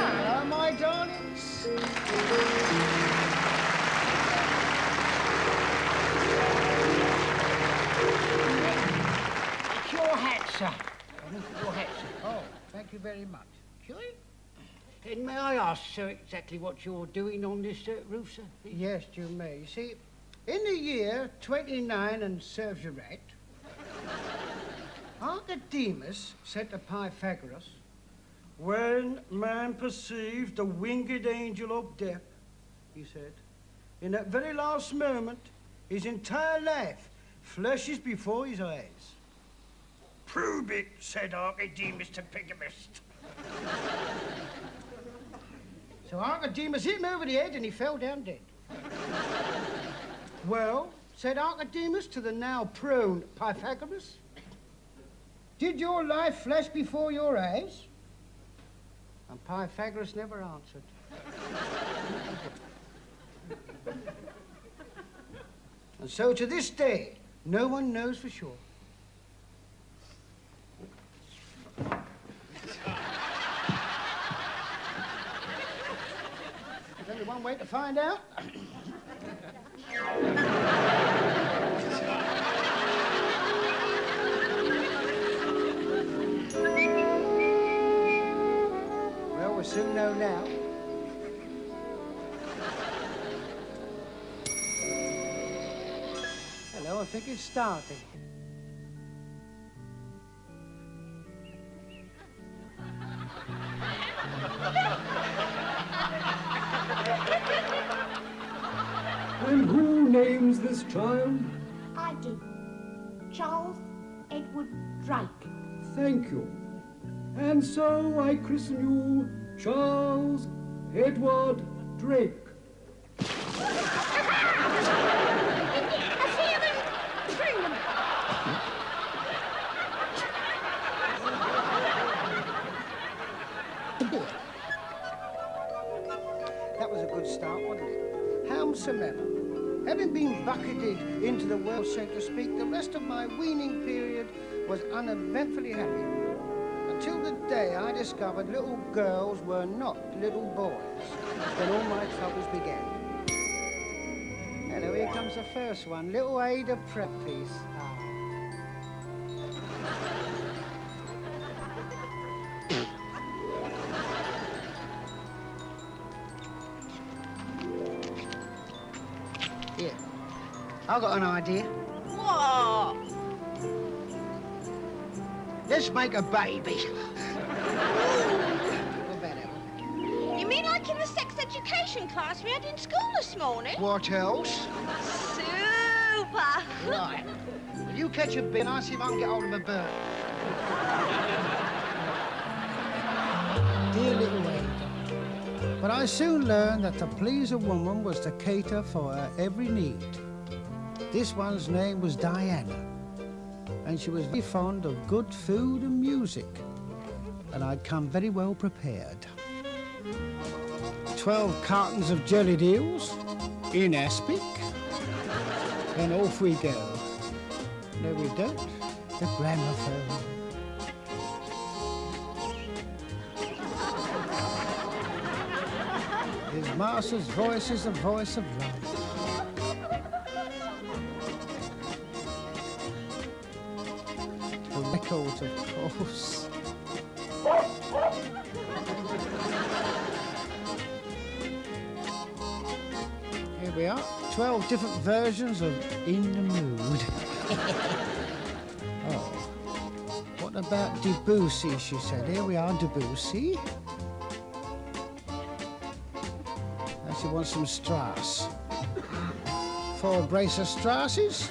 Hello, my darlings. It's your hat, sir. Your hat, sir. Oh, thank you very much. Sure. And may I ask, sir, exactly what you're doing on this roof, sir? Yes, you may. You see, in the year 29 and serves you right, Archidemus said to Pythagoras, "When man perceived the winged angel of death," he said, "in that very last moment, his entire life flashes before his eyes." "Prove it," said Archidemus to Pythagoras. So Archidemus hit him over the head and he fell down dead. "Well," said Archidemus to the now prone Pythagoras, "did your life flash before your eyes?" And Pythagoras never answered. And so to this day, no one knows for sure. There's only one way to find out. Well, we'll soon know now. Hello, I think it's starting. And who names this child? I do. Charles Edward Drake. Thank you. And so I christen you Charles Edward Drake. That was a good start, wasn't it? Howsomever, having been bucketed into the world, so to speak, the rest of my weaning period was uneventfully happy. Until the day I discovered little girls were not little boys. Then all my troubles began. Hello, here comes the first one. Little Ada prep piece. Here, I've got an idea. What? Let's make a baby. You mean like in the sex education class we had in school this morning? What else? Super! Right. Will you catch a bee and I'll see if I can get hold of a bird. Dear little Ada. But I soon learned that to please a woman was to cater for her every need. This one's name was Diana, and she was very fond of good food and music, and I'd come very well prepared. 12 cartons of jellied eels in aspic, and off we go. No, we don't. The gramophone. Master's voice is the voice of love. The record, of course. Here we are, 12 different versions of In the Mood. Oh, what about Debussy, she said. Here we are, Debussy. Now she wants some Strauss. 4 brace of Strausses.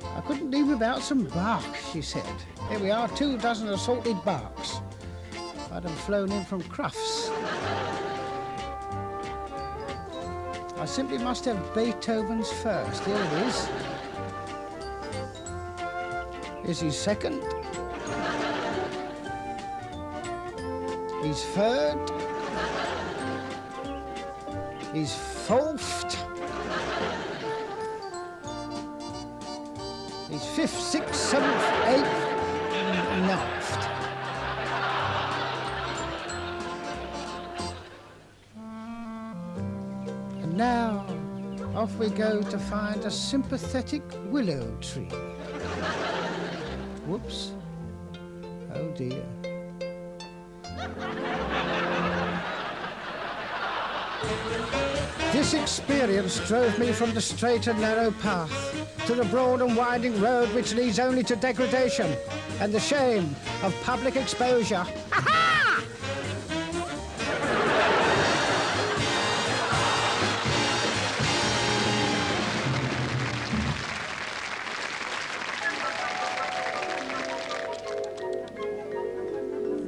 I couldn't leave without some Bach, she said. Here we are, 2 dozen assorted Bachs. I'd have flown in from Crufts. I simply must have Beethoven's first. Here it is. Is he second? He's third. He's fourth. He's 5th, 6th, 7th, 8th, and 9th. And now, off we go to find a sympathetic willow tree. Whoops. Oh dear. This experience drove me from the straight and narrow path to the broad and winding road which leads only to degradation and the shame of public exposure. Ha-ha!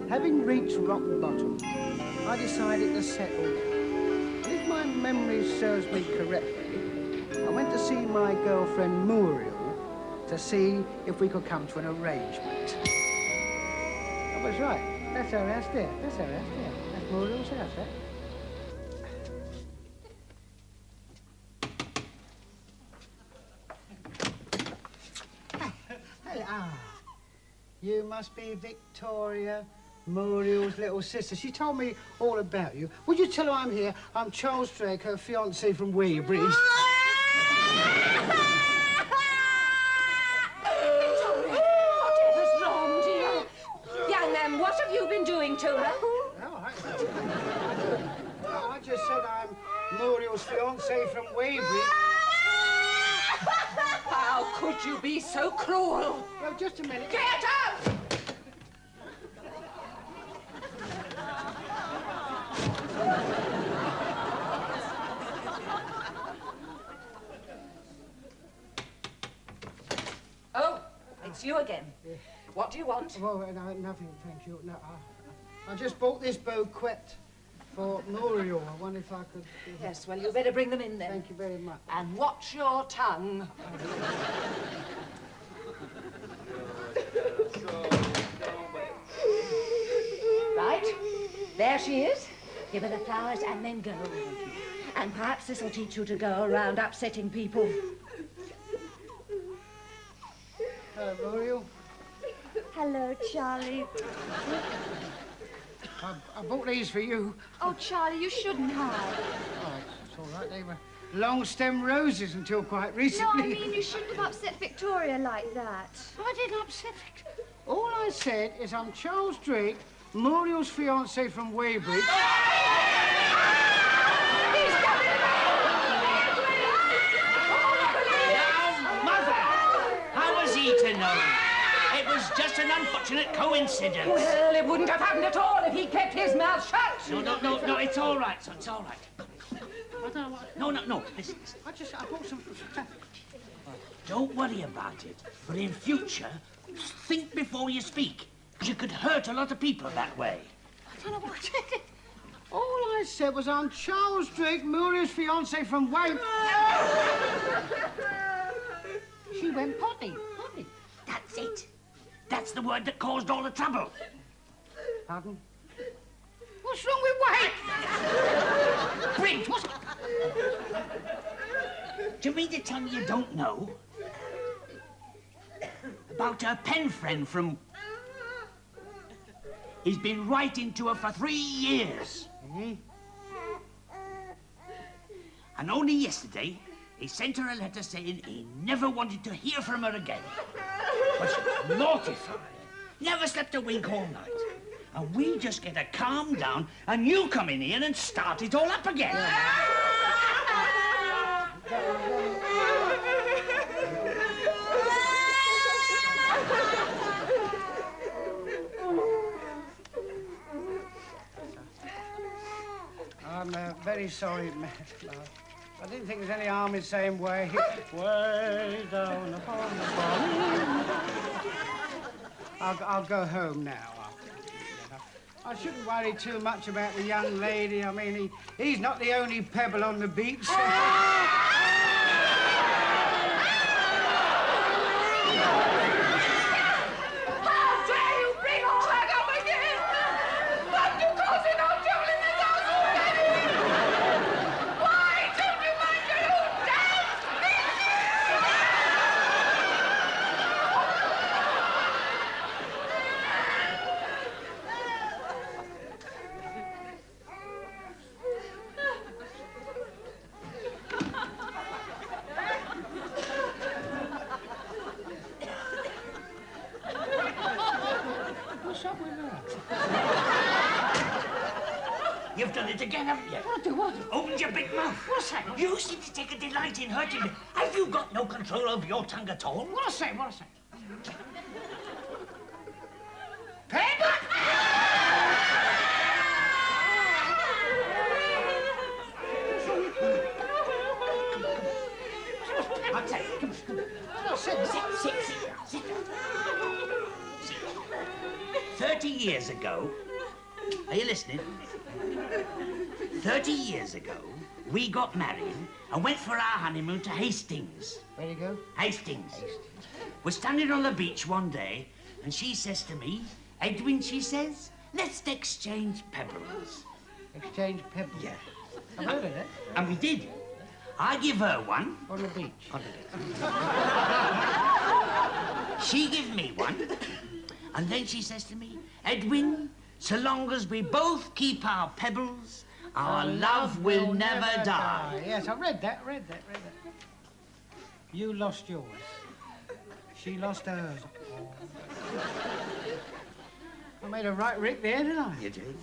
Having reached rock bottom, I decided to settle down. If my memory serves me correctly, I went to see my girlfriend Muriel to see if we could come to an arrangement. I was right. That's her house there. That's her house there. That's Muriel's house, eh? Hey, you must be Victoria, Muriel's little sister. She told me all about you. Would you tell her I'm here? I'm Charles Drake, her fiancé from Weybridge. Whatever's wrong, dear? Young man, what have you been doing to her? No, I just said I'm Muriel's fiancé from Weybridge. How could you be so cruel? Well, just a minute. Get up! Oh, it's you again. Yeah. What do you want? Well, no, nothing, thank you. No, I just bought this bouquet for Muriel. I wonder if I could... Yes, well, you better bring them in then. Thank you very much. And watch your tongue. Right, there she is. Give her the flowers and then go. And perhaps this will teach you to go around upsetting people. Hello, Muriel. Hello, Charlie. I bought these for you. Oh, Charlie, you shouldn't have. Oh, it's all right. They were long-stem roses until quite recently. No, I mean, you shouldn't have upset Victoria like that. I didn't upset it. All I said is I'm Charles Drake, Muriel's fiancé from Weybridge. To know. It was just an unfortunate coincidence. Well, it wouldn't have happened at all if he kept his mouth shut. No, it's all right, son, it's all right. No, listen. I bought some... Don't worry about it, but in future, think before you speak, because you could hurt a lot of people that way. I don't know what I did. All I said was I'm Charles Drake, Muriel's fiancé from Weybridge. She went potty. That's it. That's the word that caused all the trouble. Pardon? What's wrong with White? Briggs, what's... Do you mean to tell me you don't know? About her pen friend from... He's been writing to her for 3 years. Hmm? And only yesterday, he sent her a letter saying he never wanted to hear from her again. But she's mortified. Never slept a wink all night. And we just get her calmed down, and you come in here and start it all up again. I'm very sorry, Matt. I didn't think there's any harm in saying way down upon the bottom. I'll go home now. I shouldn't worry too much about the young lady. I mean, he's not the only pebble on the beach. You've done it again, haven't you? What? Opened your big mouth. What's that? You seem to take a delight in hurting me. Have you got no control over your tongue at all? What I say? I'll tell you. Come on. No, sit down. Sit down. 30 years ago, are you listening? 30 years ago, we got married and went for our honeymoon to Hastings. Where'd you go? Hastings. We're standing on the beach one day, and she says to me, Edwin, she says, let's exchange pebbles. Exchange pebbles? Yeah. I've heard of that. And we did. I give her one. On the beach. She give me one. And then she says to me, Edwin, so long as we both keep our pebbles, our love will never die. Yes, I read that. You lost yours. She lost hers. I made a right rick there, didn't I? You did.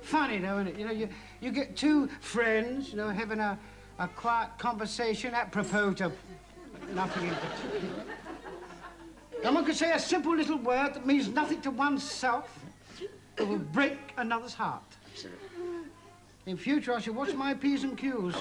Funny, though, isn't it? You know, you get two friends, you know, having a quiet conversation apropos to nothing in particular. Someone could say a simple little word that means nothing to oneself that will break another's heart. Absolutely. In future, I shall watch my P's and Q's.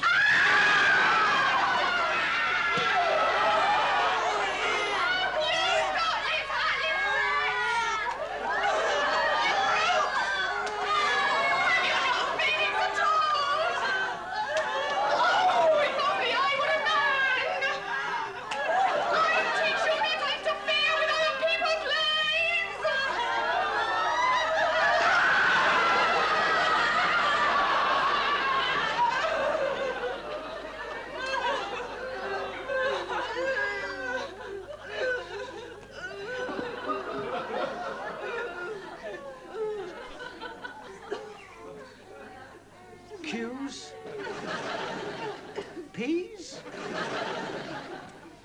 Q's? P's?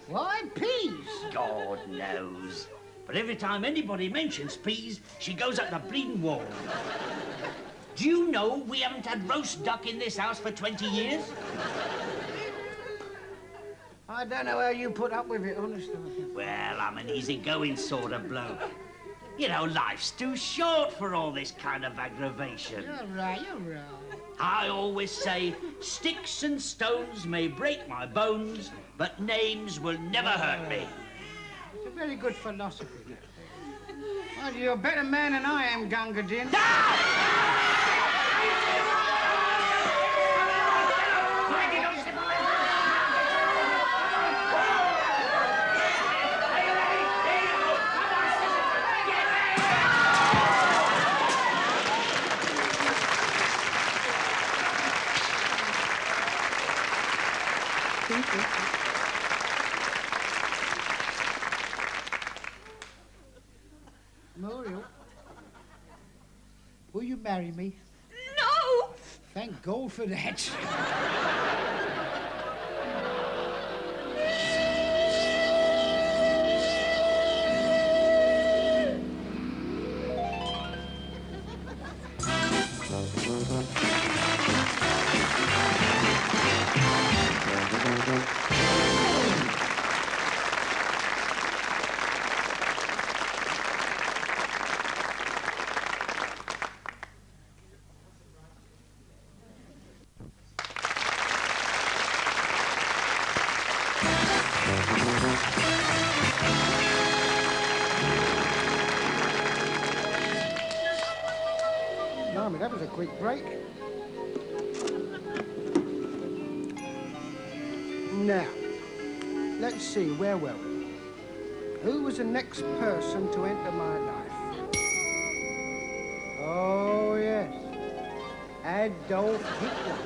Why peas? God knows. But every time anybody mentions peas, she goes up the bleeding wall. Do you know we haven't had roast duck in this house for 20 years? I don't know how you put up with it, honestly. Well, I'm an easygoing sort of bloke. You know, life's too short for all this kind of aggravation. You're right. I always say, sticks and stones may break my bones, but names will never hurt me. It's a very good philosophy. Well, you're a better man than I am, Gunga Din. Muriel, will you marry me? No! Thank God for that. Blimey, that was a quick break. Now, let's see, where were we? Who was the next person to enter my life? Oh, yes. Adolf Hitler.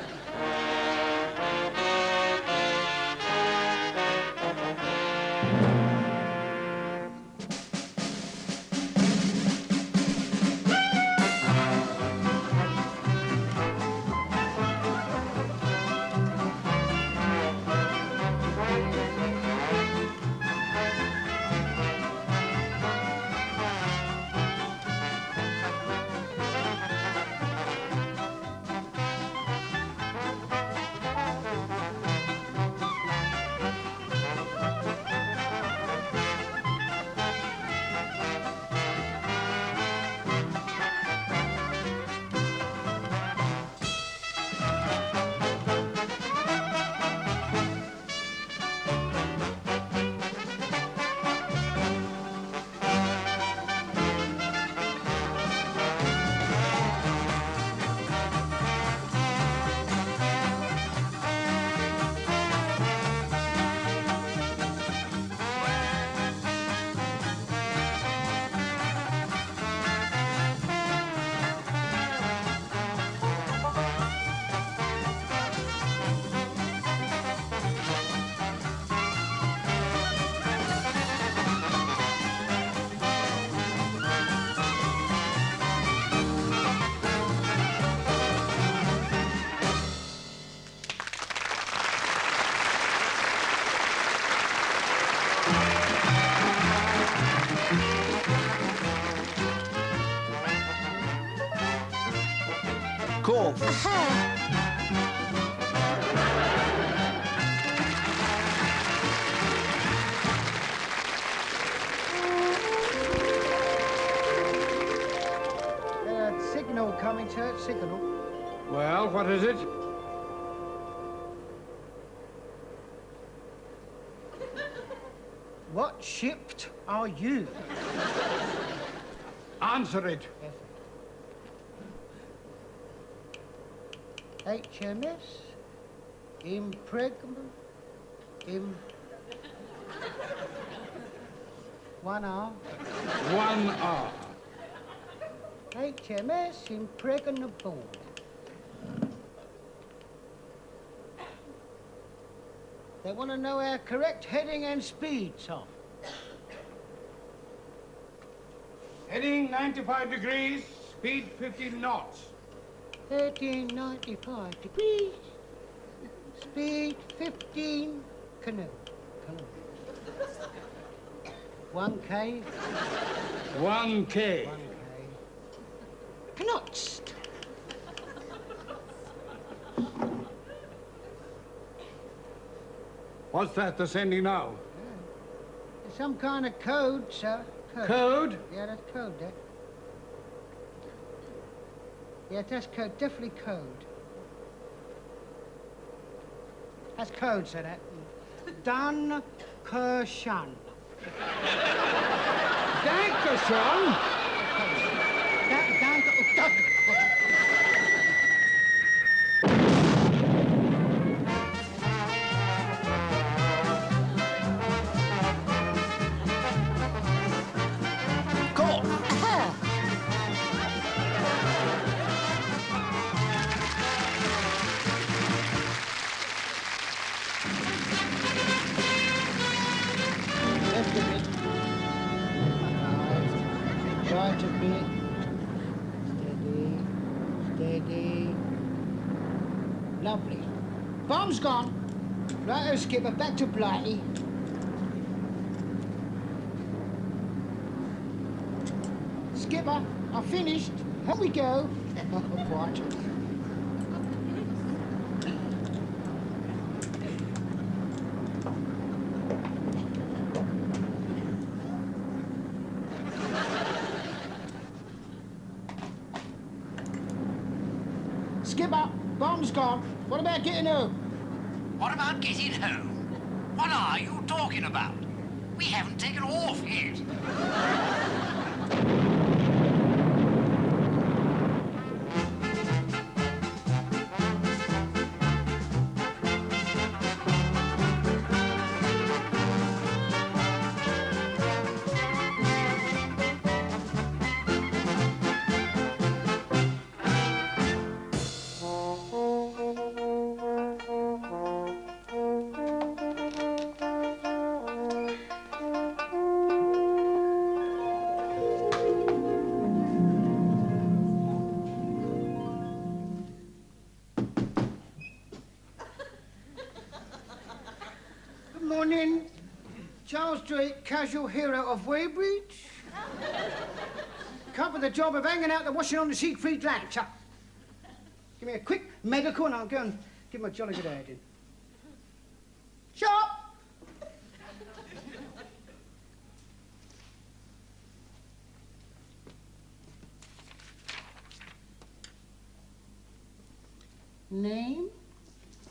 Cool. Signal coming, church, signal. Well, what is it? What shipped are you? Answer it. HMS, impregnable, one hour. 1 hour. HMS, impregnable. They want to know our correct heading and speed, sir. Heading 95 degrees, speed 15 knots. 1395 degrees, speed 15 canoe. 1K. 1K. 1K. Knots. What's that they're sending now? It's some kind of code, sir. Code? Yeah, that's code, that. Yeah, that's code, definitely code. That's code, sir, that. Dankeschön. Dankeschön? Danke. Try to be steady. Lovely. Bomb's gone. Right, Skipper, back to Blighty. Skipper, I've finished. Here we go. Quite. Skipper, bomb's gone. What about getting home? What about getting home? What are you talking about? We haven't taken off yet. Morning. Charles Drake, casual hero of Weybridge. Come for the job of hanging out the washing on the Siegfried lamp. Give me a quick medical and I'll go and give my jolly good ad in. Sharp! Name?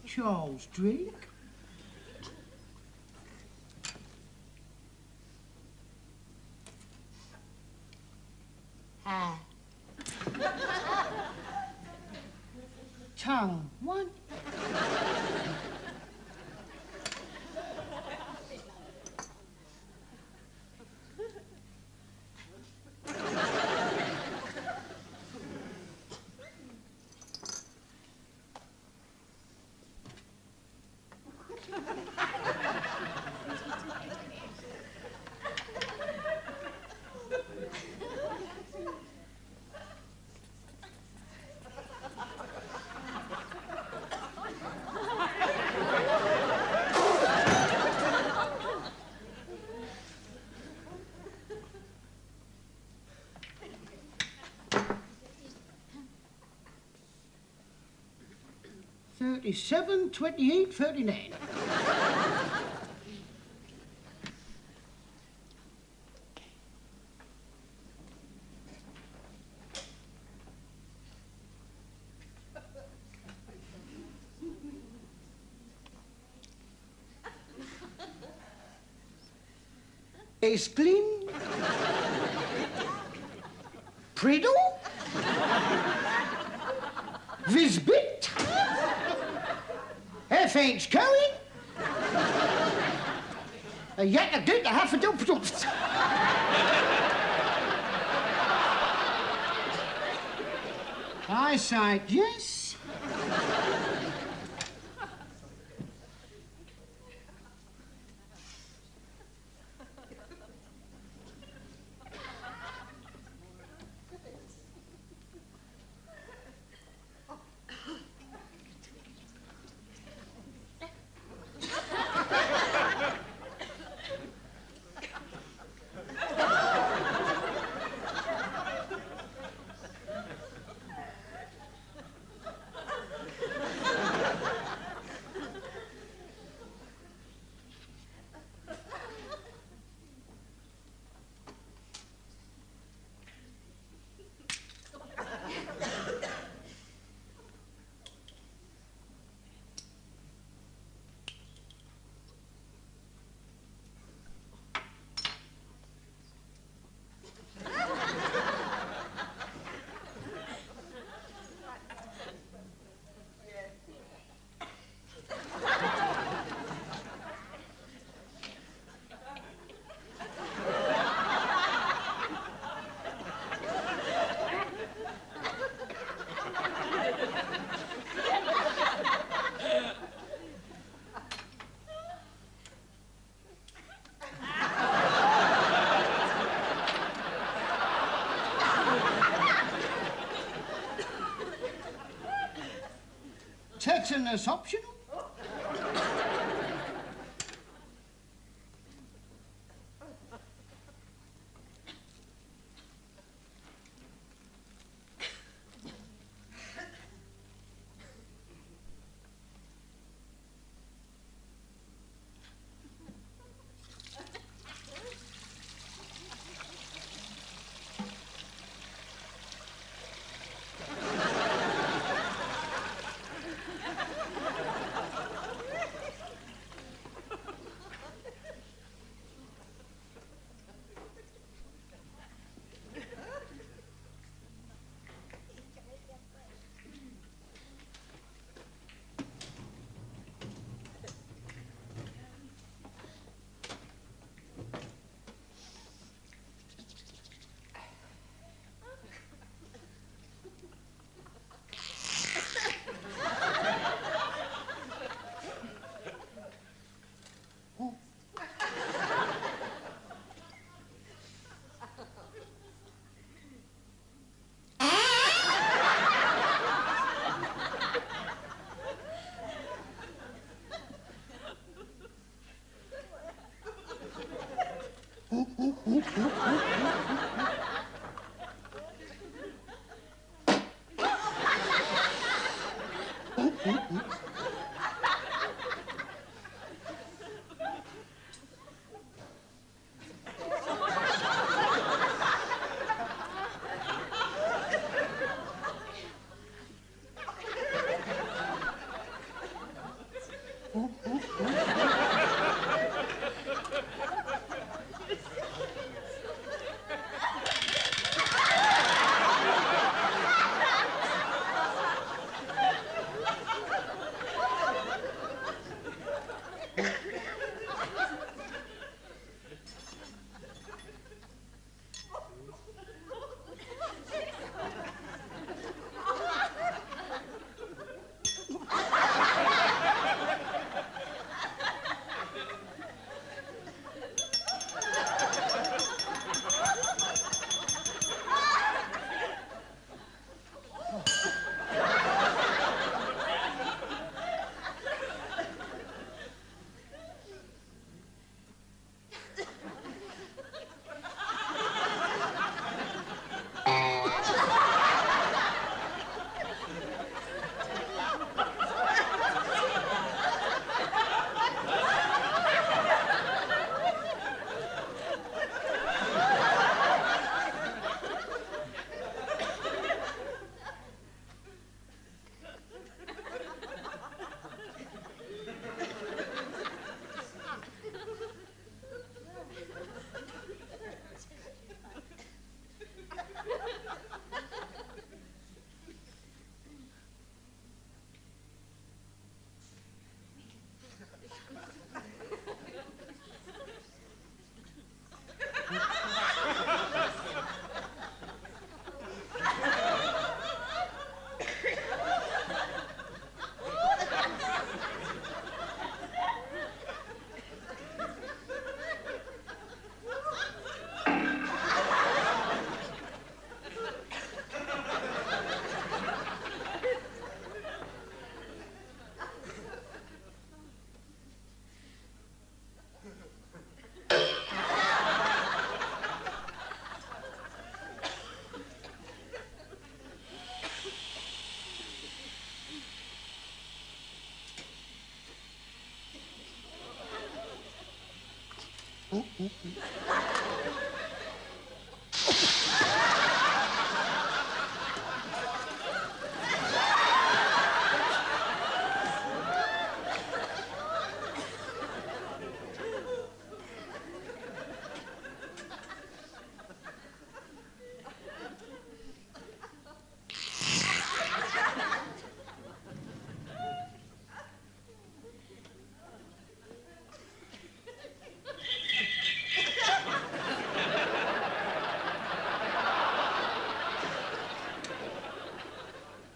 Charles Drake. Tongue, one. 37, 28, 39. Esclin. Priddle. Visbit. F.H. Cohen. A yak a doot a half a doop doop. Eyesight, yes. Tetanus optional.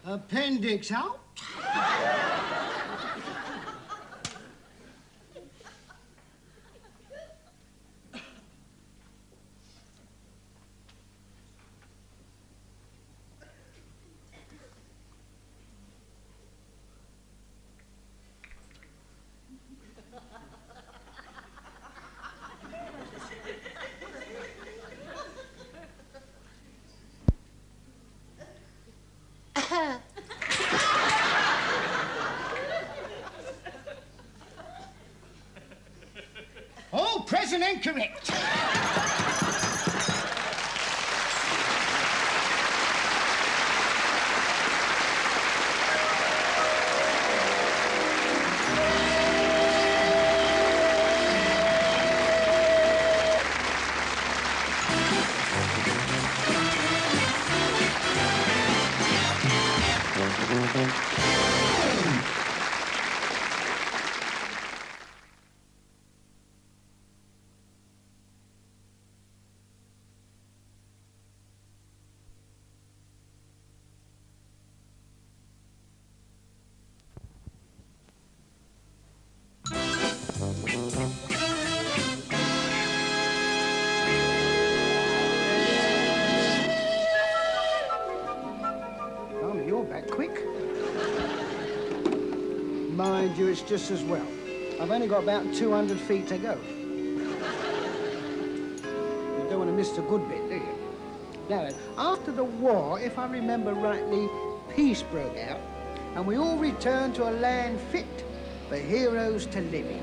Appendix out. present and correct. You're back quick. Mind you, it's just as well. I've only got about 200 feet to go. You don't want to miss the good bit, do you? Now then, after the war, if I remember rightly, peace broke out, and we all returned to a land fit for heroes to live in.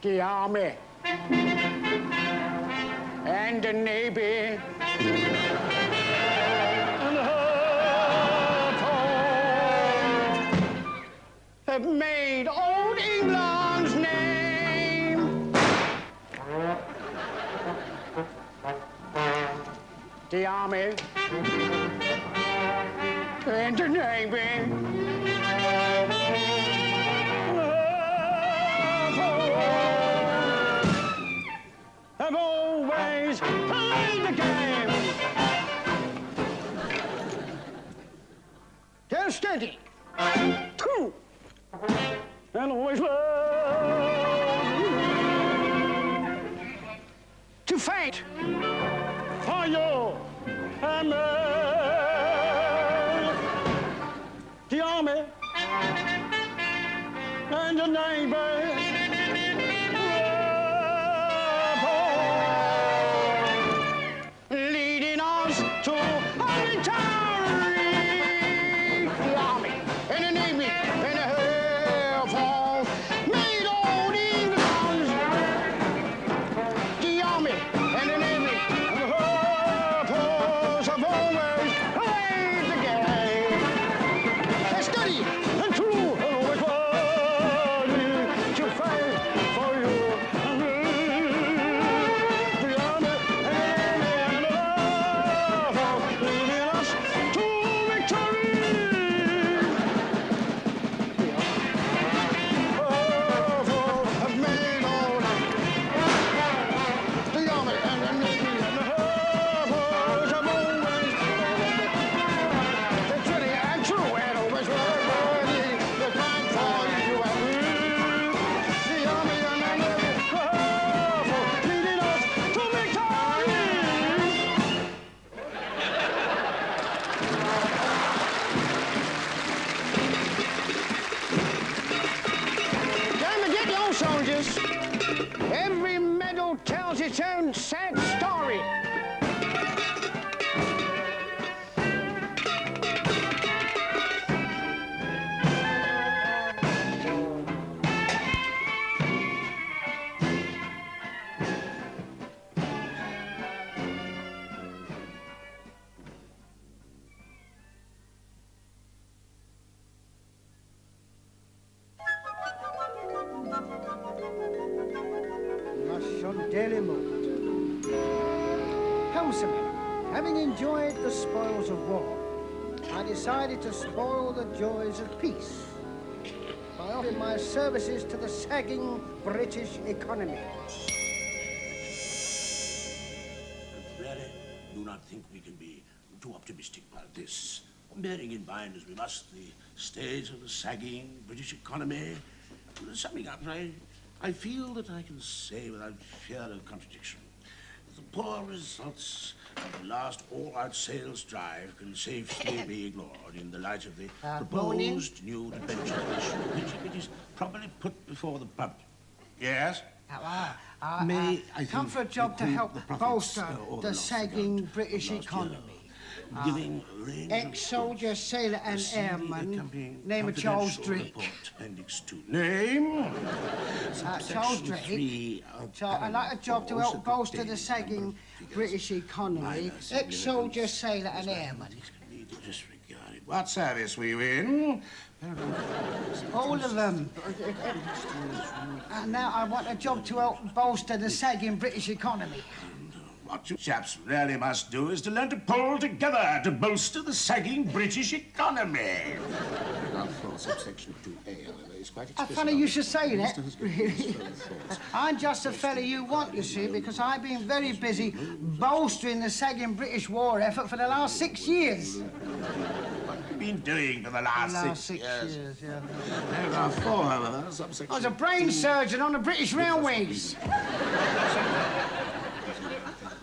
The Army and the Navy and the have made old England's name. The Army and the Navy have always played the game. They're steady. True. And always love to fight for you and me. The Army and the Navy leading us to a victory. The Army and the Navy and the Air Force made old England. The Army and the Navy and the Air Force have always played the game. They're steady and true and always ready to fight for you and me. The Army and the Air Force leading us to victory. Have made all the Army and the Navy and the Air Force have always they're steady and true and always ready to fight for you and me. The Army and the Navy and the Air Force leading us to victory. Time to get your soldiers. Every medal tells its own sad story. Marshal Delimont. Howsoever, having enjoyed the spoils of war, I decided to spoil the joys of peace by offering my services to the sagging British economy. Really, do not think we can be too optimistic about this. bearing in mind, as we must, the state of the sagging British economy, summing up, I feel that I can say without fear of contradiction that the poor results of the last all-out sales drive can safely be ignored in the light of the proposed new debenture issue, which if it is properly put before the public. Yes? May I come for a job to help bolster the sagging British economy. Giving range Ex-soldier, sailor and airman, name of Charles Drake. Appendix 2. Name? Charles Drake. I'd like a job to help bolster the sagging British economy. Ex-soldier, sailor and airman. Disregarded. What service were you in? All of them. And now I want a job to help bolster the sagging British economy. What you chaps really must do is to learn to pull together to bolster the sagging British economy. Subsection 2A, however, is quite explicit. Funny you should say that, really. I'm just the fella you want, you see, because I've been very busy bolstering the sagging British war effort for the last 6 years. What have you been doing for the last 6 years? Yeah. Paragraph 4, however, subsection I was a brain surgeon on the British Railways.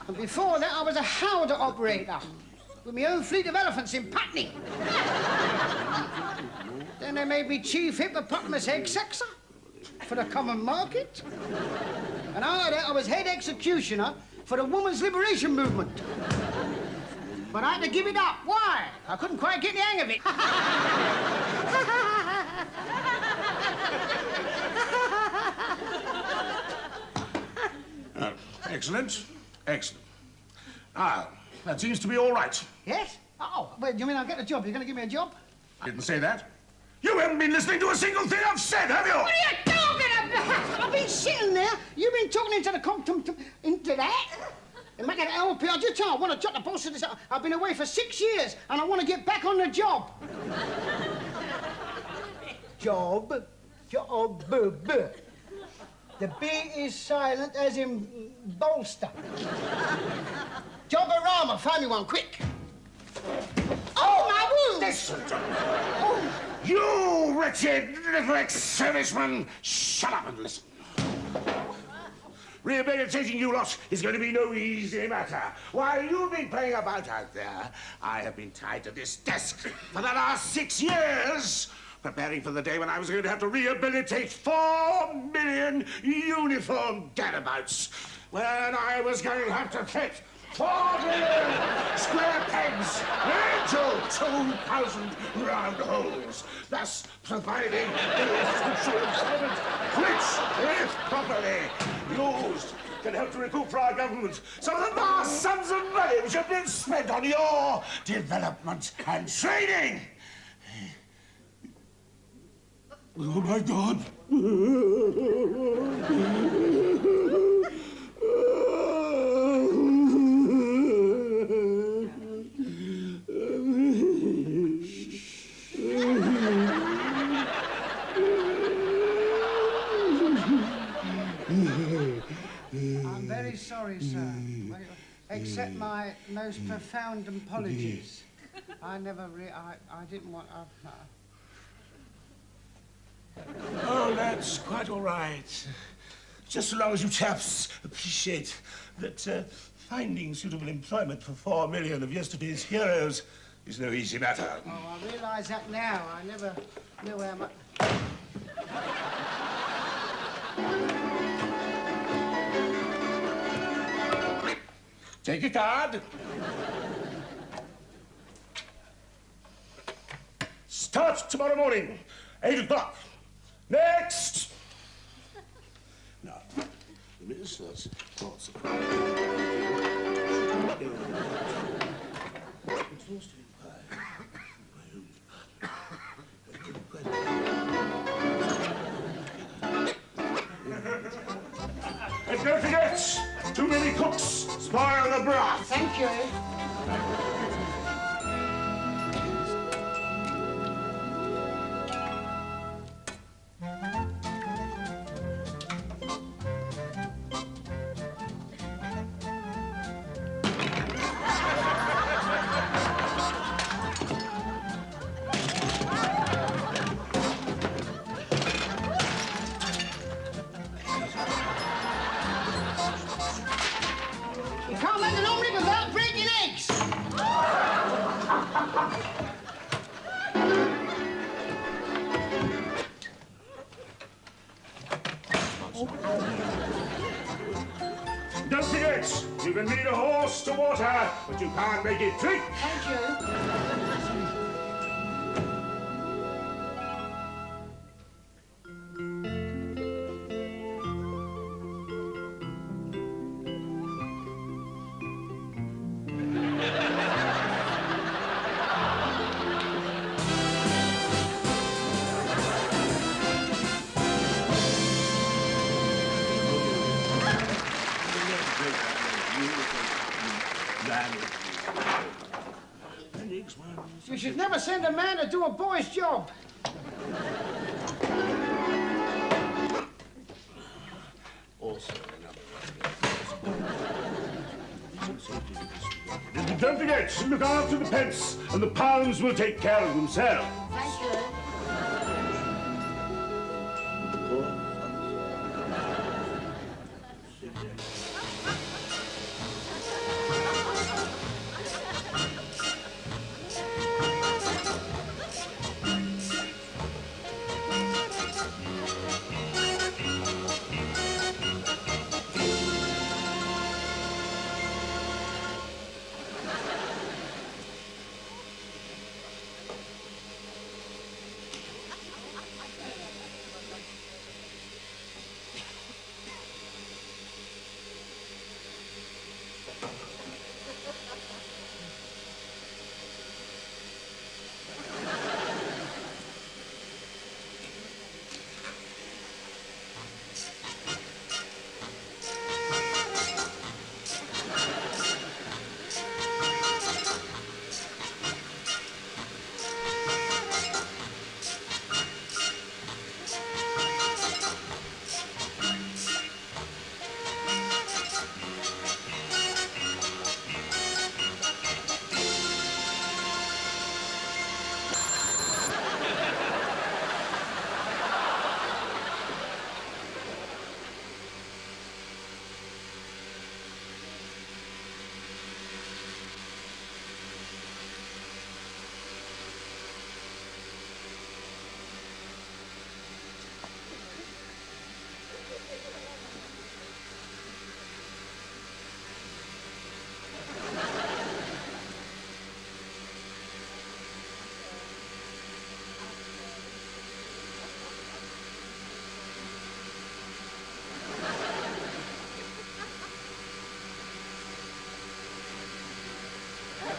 And before that, I was a howdah operator with my own fleet of elephants in Putney. Then they made me chief hippopotamus egg sexer for the common market. And after that, I was head executioner for the women's liberation movement. But I had to give it up. Why? I couldn't quite get the hang of it. Excellent. Excellent. Ah, that seems to be all right. Yes? Oh, well, you mean I'll get a job? You're going to give me a job? I didn't say that. You haven't been listening to a single thing I've said, have you? What are you talking about? I've been sitting there. You've been talking into that? And making an LP. I just want to jot the boss of this. I've been away for 6 years, and I want to get back on the job. Job. The B is silent, as in bolster. Job-a-rama, find me one, quick. Oh, my wound! Listen to me. Oh. You wretched little ex-serviceman, shut up and listen. Rehabilitating you lot is going to be no easy matter. While you've been playing about out there, I have been tied to this desk for the last 6 years, preparing for the day when I was going to have to rehabilitate 4 million uniform gadabouts. When I was going to have to fit 4 million square pegs into 2,000 round holes, thus providing a social employment which, if properly used, can help to recoup for our government some of the vast sums of money which have been spent on your development and training. Oh, my God. I'm very sorry, sir. Accept my most profound apologies. I didn't want... Oh, that's quite all right. Just so long as you chaps appreciate that finding suitable employment for 4 million of yesterday's heroes is no easy matter. Oh, I realise that now. I never knew how much... Take a card. Start tomorrow morning, 8 o'clock. Next! Now, the minister's thoughts of... And don't forget, too many cooks spoil the broth. Thank you. can lead a horse to water, but you can't make it drink. Thank you. You should never send a man to do a boy's job. Don't forget, look after the pence, and the pounds will take care of themselves. Thank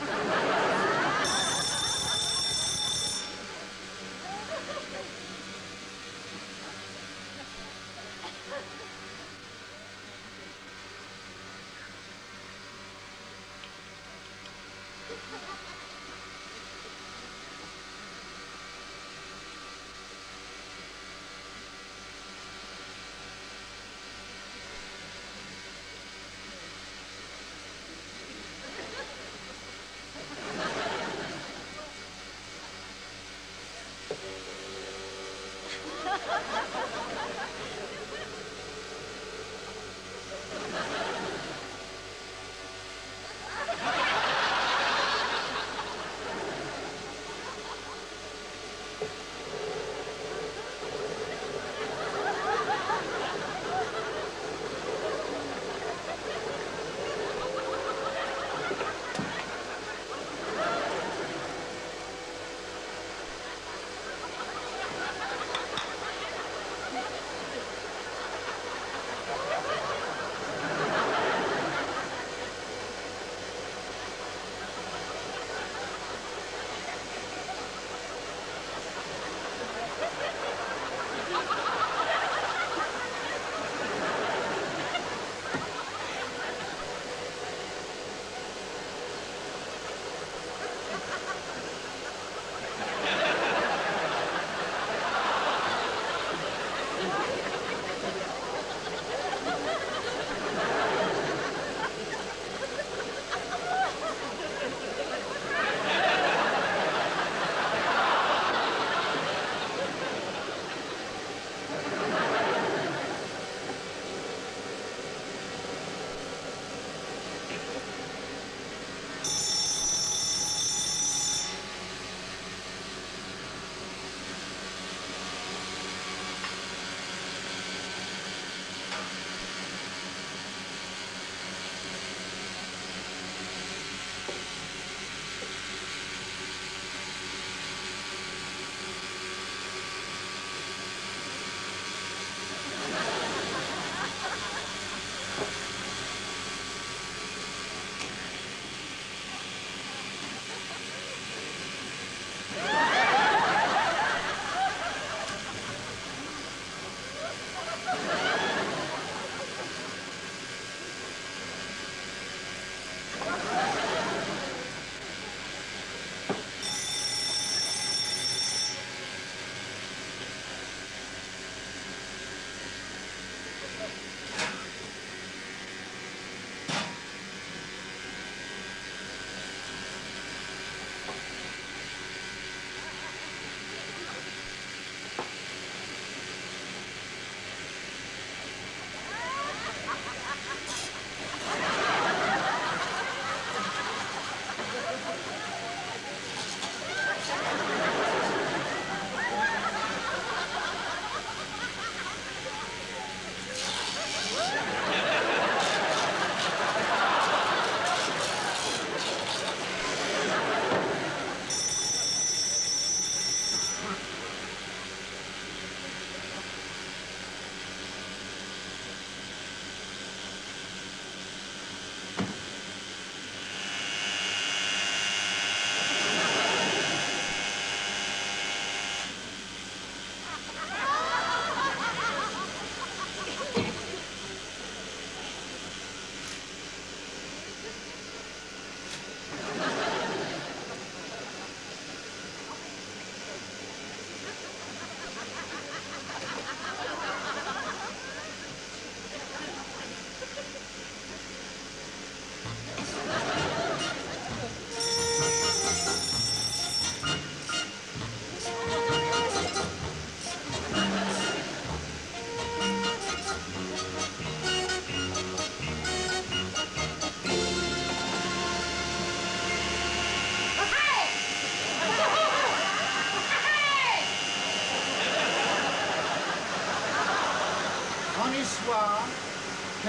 you.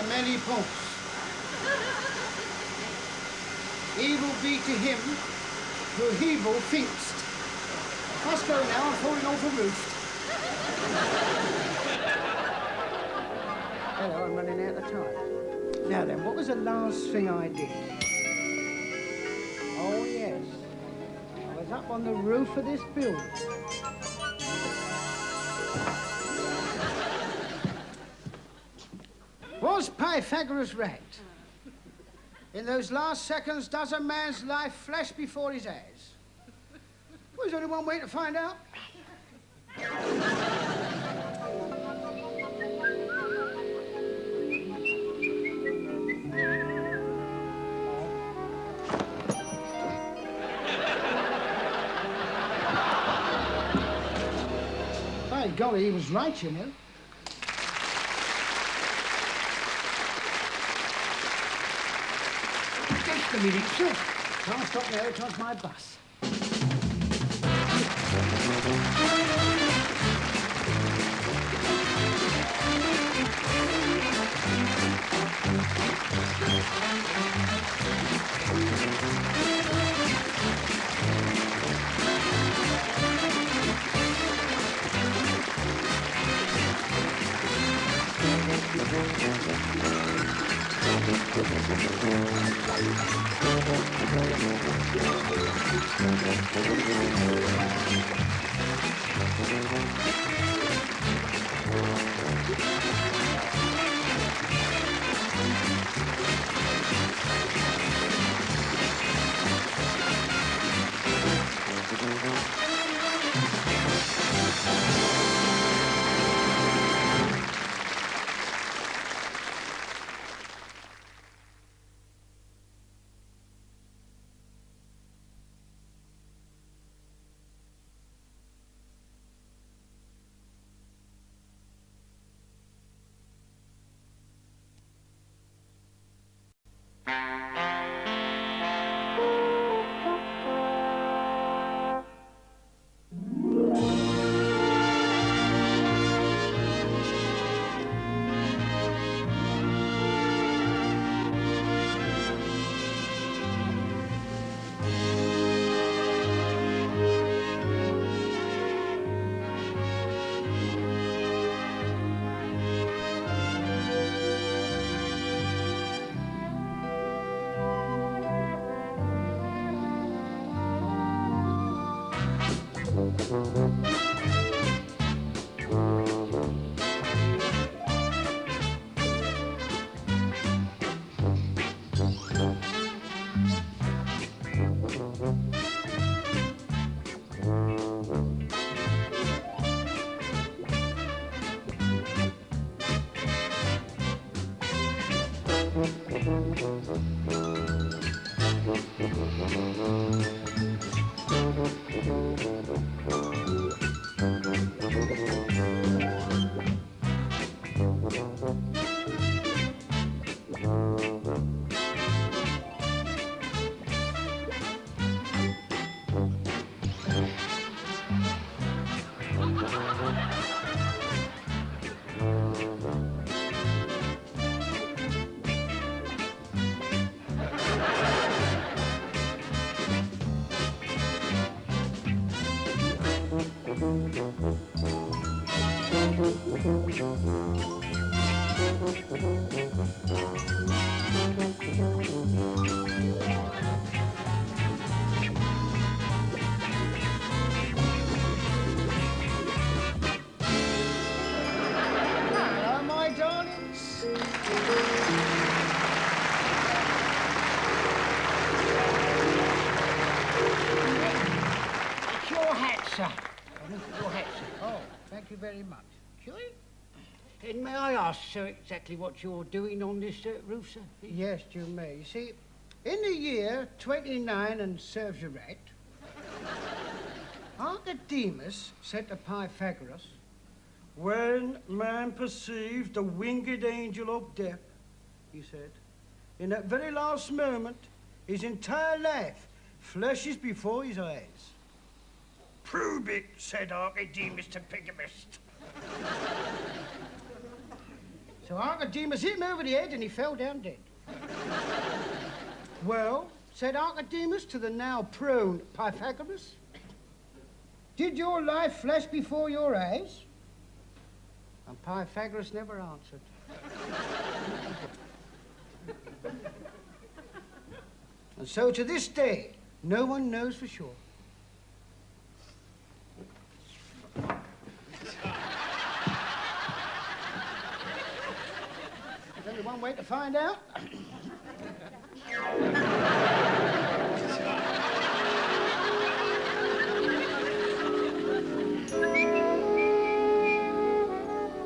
many points. Evil be to him who evil thinks. I must go now, I'm falling off a roof. Hello, I'm running out of time. Now then, what was the last thing I did? Oh, yes. I was up on the roof of this building. Was Pythagoras right? In those last seconds, does a man's life flash before his eyes? Well, there's only one way to find out. By golly, he was right, you know. Just a minute, sir. Can't stop now, it was my bus. Hello, my darlings. It's your hat, sir. Your hat, sir. Oh, thank you very much. Sure. And may I ask, sir, exactly what you're doing on this roof, sir? Yes, you may. You see, in the year 29 and serves you right, Archidemus said to Pythagoras, when man perceived the winged angel of death, he said, in that very last moment, his entire life flashes before his eyes. Prove it, said Archidemus to Pythagoras. So Archidemus hit him over the head and he fell down dead. Well, said Archidemus to the now prone Pythagoras, did your life flash before your eyes? And Pythagoras never answered. And so to this day, no one knows for sure. There's only one way to find out.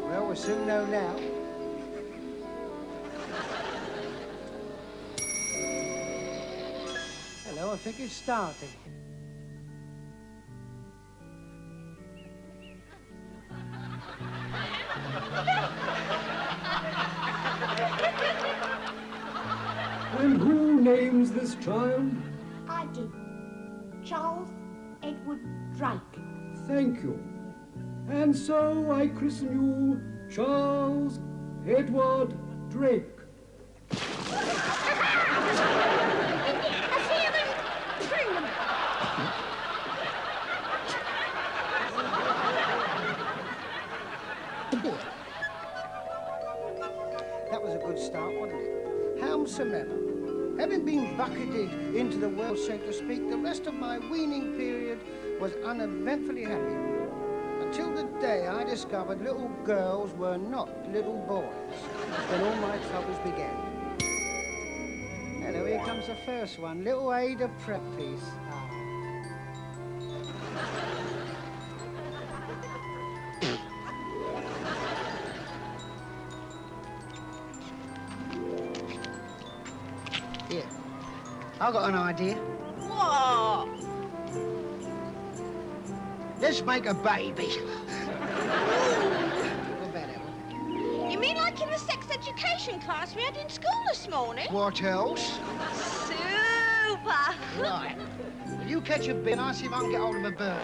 Well, we'll soon know now. Hello, I think it's starting. And who names this child? I do. Charles Edward Drake. Thank you. And so I christen you Charles Edward Drake. That was a good start, wasn't it? Howsomever, having been bucketed into the world, so to speak, the rest of my weaning period was uneventfully happy. Until the day I discovered little girls were not little boys. Then all my troubles began. Hello, here comes the first one. Little Ada prep piece. Ah. Here, I've got an idea. What? Let's make a baby. What about that one? You mean like in the sex education class we had in school this morning? What else? Super! Right. Will you catch a bee and I'll see if I can get hold of a bird?